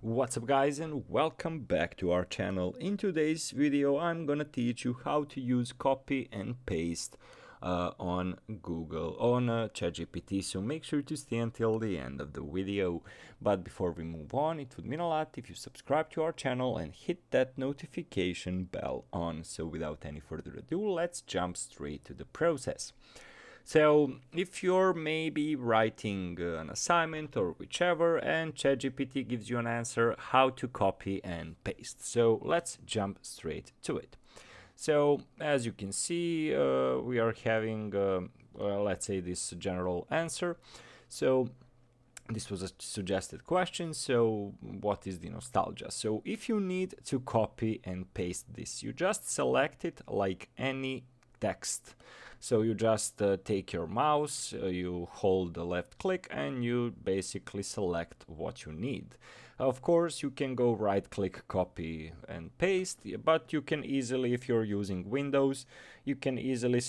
What's up guys, and welcome back to our channel. In today's video I'm gonna teach you how to use copy and paste on Google, on ChatGPT, so make sure to stay until the end of the video. But before we move on, it would mean a lot if you subscribe to our channel and hit that notification bell on. So without any further ado, let's jump straight to the process. So if you're maybe writing an assignment or whichever, and ChatGPT gives you an answer, how to copy and paste. So let's jump straight to it. So as you can see, we are having, let's say, this general answer. So this was a suggested question. So what is the nostalgia? So if you need to copy and paste this, you just select it like any text. So you just take your mouse, you hold the left click, and you basically select what you need. Of course, you can go right click, copy and paste, but you can easily, if you're using Windows, you can easily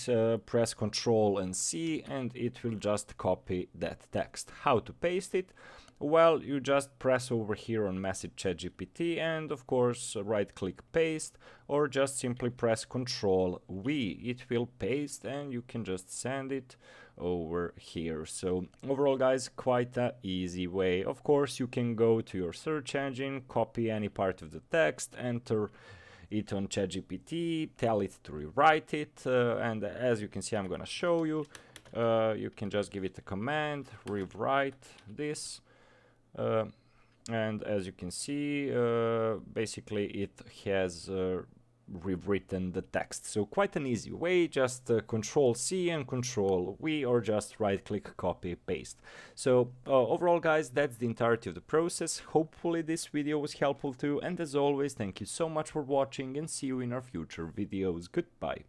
press Ctrl and C and it will just copy that text. How to paste it? Well, you just press over here on Message ChatGPT and of course right click paste, or just simply press Ctrl V. It will paste and you can just send it over here. So overall guys, quite a easy way. Of course you can go to your search engine, copy any part of the text, enter it on ChatGPT, tell it to rewrite it, and as you can see, I'm gonna show you. You can just give it a command, rewrite this. And as you can see, basically it has rewritten the text. So quite an easy way, just Control C and Control V, or just right click, copy, paste. So overall guys, that's the entirety of the process. Hopefully this video was helpful too, and as always, thank you so much for watching and see you in our future videos. Goodbye.